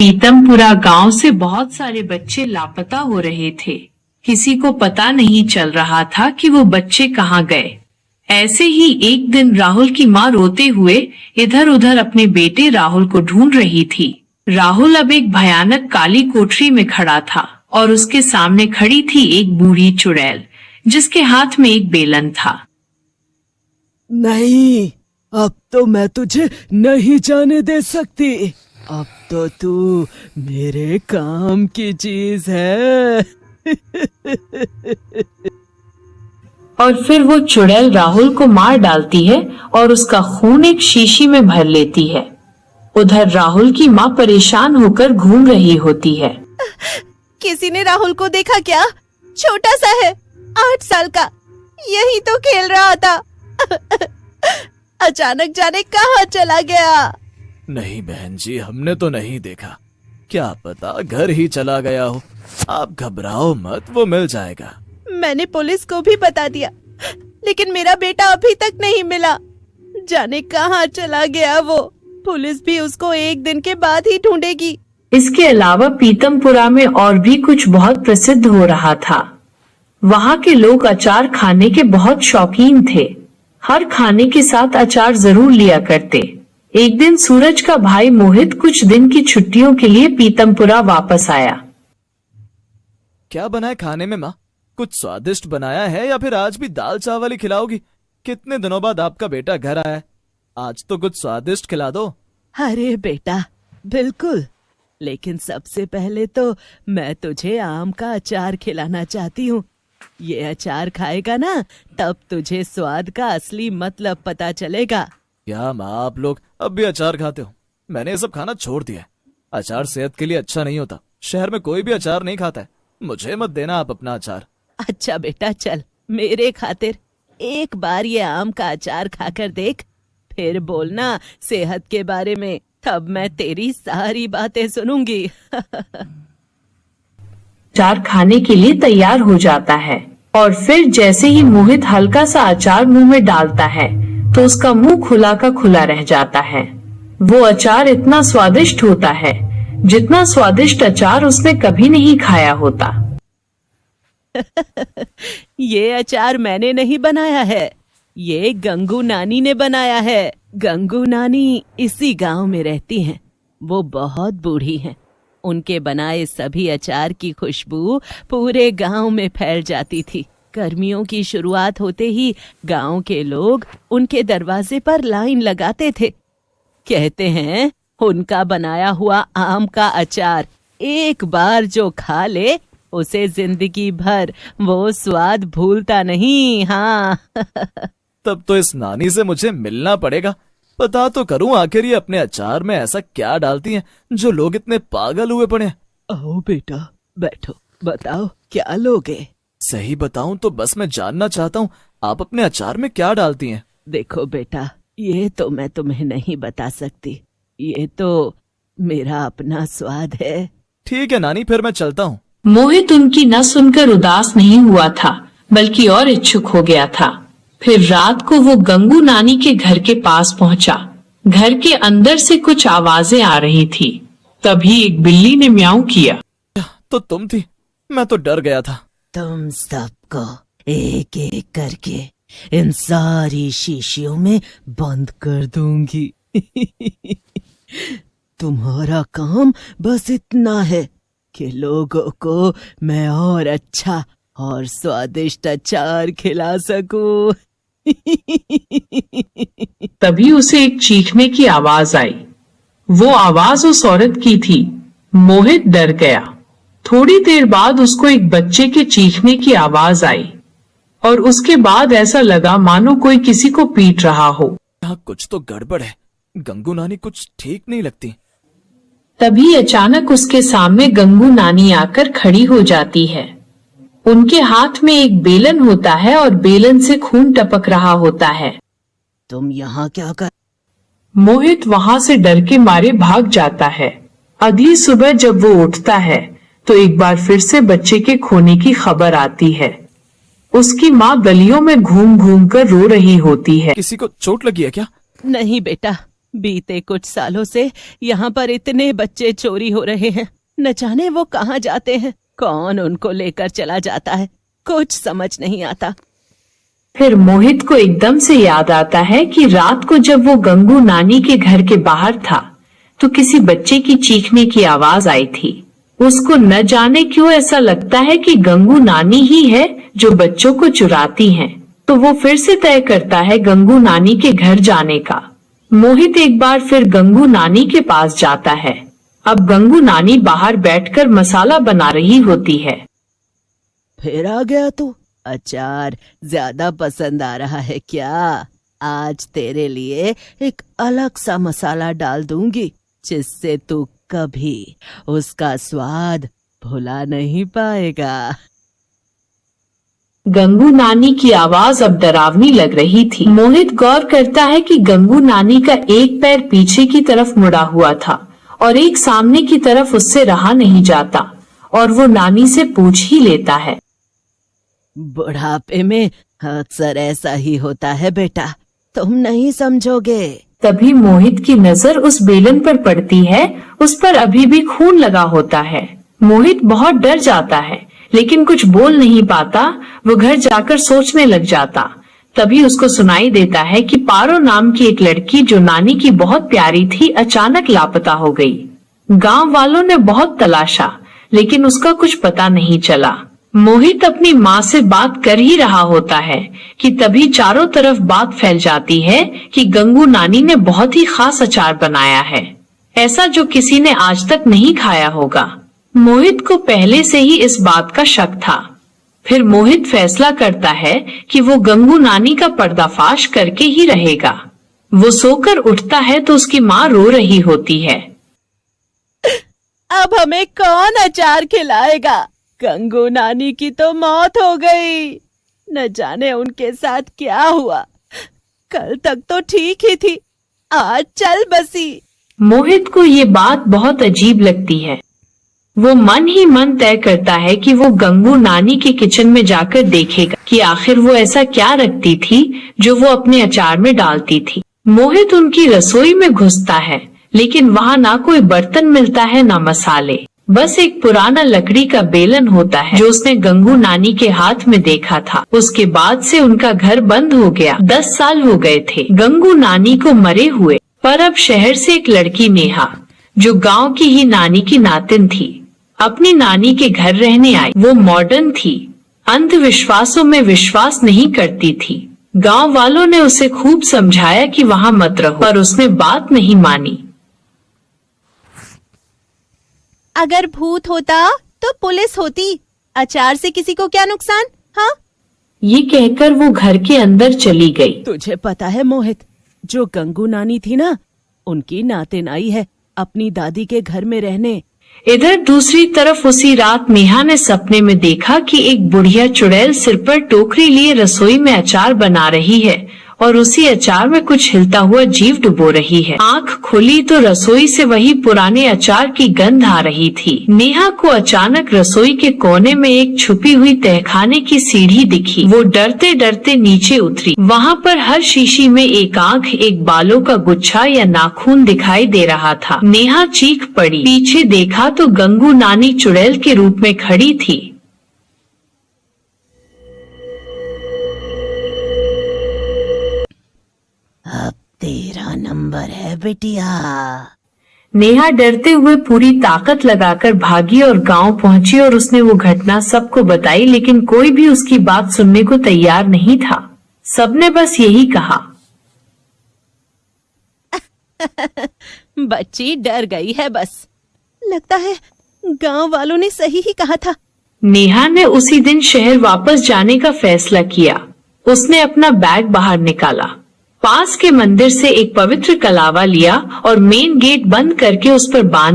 पीतमपुरा गांव से बहुत सारे बच्चे लापता हो रहे थे। किसी को पता नहीं चल रहा था कि वो बच्चे कहाँ गए। ऐसे ही एक दिन राहुल की माँ रोते हुए इधर उधर अपने बेटे राहुल को ढूंढ रही थी। राहुल अब एक भयानक काली कोठरी में खड़ा था और उसके सामने खड़ी थी एक बूढ़ी चुड़ैल, जिसके हाथ में एक बेलन था। नहीं, अब तो मैं तुझे नहीं जाने दे सकती। अब तो तू मेरे काम की चीज है। और फिर वो चुड़ैल राहुल को मार डालती है और उसका खून एक शीशी में भर लेती है। उधर राहुल की माँ परेशान होकर घूम रही होती है। किसी ने राहुल को देखा क्या? छोटा सा है, 8 साल का, यही तो खेल रहा था। अचानक जाने कहाँ चला गया। नहीं बहन जी, हमने तो नहीं देखा। क्या पता घर ही चला गया हो। आप घबराओ मत, वो मिल जाएगा। मैंने पुलिस को भी बता दिया, लेकिन मेरा बेटा अभी तक नहीं मिला। जाने कहाँ चला गया वो। पुलिस भी उसको 1 दिन के बाद ही ढूंढेगी। इसके अलावा पीतमपुरा में और भी कुछ बहुत प्रसिद्ध हो रहा था। वहाँ के लोग अचार खाने के बहुत शौकीन थे। हर खाने के साथ अचार जरूर लिया करते। एक दिन सूरज का भाई मोहित कुछ दिन की छुट्टियों के लिए पीतमपुरा वापस आया। क्या बनाए खाने में माँ? कुछ स्वादिष्ट बनाया है या फिर आज भी दाल चावल ही खिलाओगी? कितने दिनों बाद आपका बेटा घर आया है, आज तो कुछ स्वादिष्ट खिला दो। अरे बेटा, बिल्कुल, लेकिन सबसे पहले तो मैं तुझे आम का अचार खिलाना चाहती हूँ। ये अचार खाएगा ना, तब तुझे स्वाद का असली मतलब पता चलेगा। क्या माँ, आप लोग अब भी अचार खाते हो? मैंने ये सब खाना छोड़ दिया है। अचार सेहत के लिए अच्छा नहीं होता। शहर में कोई भी अचार नहीं खाता है। मुझे मत देना आप अपना अचार। अच्छा बेटा, चल मेरे खातिर एक बार ये आम का अचार खाकर देख, फिर बोलना सेहत के बारे में, तब मैं तेरी सारी बातें सुनूंगी। अचार खाने के लिए तैयार हो जाता है और फिर जैसे ही मोहित हल्का सा अचार मुंह में डालता है तो उसका मुंह खुला का खुला रह जाता है। वो अचार इतना स्वादिष्ट होता है जितना स्वादिष्ट अचार उसने कभी नहीं खाया होता। ये अचार मैंने नहीं बनाया है, ये गंगू नानी ने बनाया है। गंगू नानी इसी गांव में रहती हैं। वो बहुत बूढ़ी हैं। उनके बनाए सभी अचार की खुशबू पूरे गांव में फैल जाती थी। गर्मियों की शुरुआत होते ही गांव के लोग उनके दरवाजे पर लाइन लगाते थे। कहते हैं उनका बनाया हुआ आम का अचार एक बार जो खा ले, उसे जिंदगी भर वो स्वाद भूलता नहीं। हाँ। तब तो इस नानी से मुझे मिलना पड़ेगा। पता तो करूं आखिर ये अपने अचार में ऐसा क्या डालती हैं जो लोग इतने पागल हुए पड़े हैं। आओ बेटा, बैठो, बताओ क्या लोगे? सही बताऊं तो बस मैं जानना चाहता हूँ, आप अपने अचार में क्या डालती हैं? देखो बेटा, ये तो मैं तुम्हें नहीं बता सकती। ये तो मेरा अपना स्वाद है। ठीक है नानी, फिर मैं चलता हूँ। मोहित उनकी न सुनकर उदास नहीं हुआ था, बल्कि और इच्छुक हो गया था। फिर रात को वो गंगू नानी के घर के पास पहुंचा। घर के अंदर से कुछ आवाजें आ रही थी। तभी एक बिल्ली ने म्याऊं किया। तो तुम थी? मैं तो डर गया था। तुम सबको एक एक करके इन सारी शीशियों में बंद कर दूंगी। तुम्हारा काम बस इतना है कि लोगों को मैं और अच्छा और स्वादिष्ट अचार खिला सकूं। तभी उसे एक चीखने की आवाज आई। वो आवाज उस औरत की थी। मोहित डर गया। थोड़ी देर बाद उसको एक बच्चे के चीखने की आवाज आई और उसके बाद ऐसा लगा मानो कोई किसी को पीट रहा हो। यहाँ कुछ तो गड़बड़ है। गंगू नानी कुछ ठीक नहीं लगती। तभी अचानक उसके सामने गंगू नानी आकर खड़ी हो जाती है। उनके हाथ में एक बेलन होता है और बेलन से खून टपक रहा होता है। तुम यहाँ क्या कर? मोहित वहाँ से डर के मारे भाग जाता है। अगली सुबह जब वो उठता है तो एक बार फिर से बच्चे के खोने की खबर आती है। उसकी माँ गलियों में घूम घूम कर रो रही होती है। किसी को चोट लगी है क्या? नहीं बेटा, बीते कुछ सालों से यहाँ पर इतने बच्चे चोरी हो रहे हैं। न जाने वो कहाँ जाते हैं, कौन उनको लेकर चला जाता है, कुछ समझ नहीं आता। फिर मोहित को एकदम से याद आता है कि रात को जब वो गंगू नानी के घर के बाहर था तो किसी बच्चे की चीखने की आवाज आई थी। उसको न जाने क्यों ऐसा लगता है कि गंगू नानी ही है जो बच्चों को चुराती हैं। तो वो फिर से तय करता है गंगू नानी के घर जाने का। मोहित एक बार फिर गंगू नानी के पास जाता है। अब गंगू नानी बाहर बैठकर मसाला बना रही होती है। फिर आ गया तू? अचार ज्यादा पसंद आ रहा है क्या? आज तेरे लिए एक अलग सा मसाला डाल दूंगी जिससे तू कभी उसका स्वाद भुला नहीं पाएगा। गंगू नानी की आवाज अब डरावनी लग रही थी। मोहित गौर करता है कि गंगू नानी का एक पैर पीछे की तरफ मुड़ा हुआ था और एक सामने की तरफ उससे रहा नहीं जाता और वो नानी से पूछ ही लेता है। बुढ़ापे में अक्सर ऐसा ही होता है बेटा, तुम नहीं समझोगे। तभी मोहित की नजर उस बेलन पर पड़ती है। उस पर अभी भी खून लगा होता है। मोहित बहुत डर जाता है लेकिन कुछ बोल नहीं पाता। वो घर जाकर सोचने लग जाता। तभी उसको सुनाई देता है कि पारो नाम की एक लड़की जो नानी की बहुत प्यारी थी अचानक लापता हो गई। गांव वालों ने बहुत तलाशा लेकिन उसका कुछ पता नहीं चला। मोहित अपनी माँ से बात कर ही रहा होता है कि तभी चारों तरफ बात फैल जाती है कि गंगू नानी ने बहुत ही खास अचार बनाया है, ऐसा जो किसी ने आज तक नहीं खाया होगा। मोहित को पहले से ही इस बात का शक था। फिर मोहित फैसला करता है कि वो गंगू नानी का पर्दाफाश करके ही रहेगा। वो सोकर उठता है तो उसकी माँ रो रही होती है। अब हमें कौन अचार खिलाएगा? गंगू नानी की तो मौत हो गई। न जाने उनके साथ क्या हुआ। कल तक तो ठीक ही थी, आज चल बसी। मोहित को ये बात बहुत अजीब लगती है। वो मन ही मन तय करता है कि वो गंगू नानी के किचन में जाकर देखेगा कि आखिर वो ऐसा क्या रखती थी जो वो अपने अचार में डालती थी। मोहित उनकी रसोई में घुसता है लेकिन वहाँ ना कोई बर्तन मिलता है ना मसाले, बस एक पुराना लकड़ी का बेलन होता है जो उसने गंगू नानी के हाथ में देखा था। उसके बाद से उनका घर बंद हो गया। 10 साल हो गए थे गंगू नानी को मरे हुए। पर अब शहर से एक लड़की नेहा जो गांव की ही नानी की नातिन थी अपनी नानी के घर रहने आई। वो मॉडर्न थी, अंधविश्वासों में विश्वास नहीं करती थी। गांव वालों ने उसे खूब समझाया कि वहाँ मत रहो पर उसने बात नहीं मानी। अगर भूत होता तो पुलिस होती, अचार से किसी को क्या नुकसान? हाँ, ये कहकर वो घर के अंदर चली गई। तुझे पता है मोहित, जो गंगू नानी थी ना, उनकी नातिन आई है अपनी दादी के घर में रहने। इधर दूसरी तरफ उसी रात नेहा ने सपने में देखा कि एक बुढ़िया चुड़ैल सिर पर टोकरी लिए रसोई में अचार बना रही है और उसी अचार में कुछ हिलता हुआ जीव डुबो रही है। आंख खुली तो रसोई से वही पुराने अचार की गंध आ रही थी। नेहा को अचानक रसोई के कोने में एक छुपी हुई तहखाने की सीढ़ी दिखी। वो डरते डरते नीचे उतरी। वहाँ पर हर शीशी में एक आंख, एक बालों का गुच्छा या नाखून दिखाई दे रहा था। नेहा चीख पड़ी। पीछे देखा तो गंगू नानी चुड़ैल के रूप में खड़ी थी। अब तेरा नंबर है बिटिया। नेहा डरते हुए पूरी ताकत लगाकर भागी और गांव पहुंची और उसने वो घटना सबको बताई लेकिन कोई भी उसकी बात सुनने को तैयार नहीं था। सबने बस यही कहा, बच्ची डर गई है बस। लगता है गांव वालों ने सही ही कहा था। नेहा ने उसी दिन शहर वापस जाने का फैसला किया। उसने अपना बैग बाहर निकाला, पास के मंदिर से एक पवित्र कलावा लिया और मेन गेट बंद करके उस पर बांध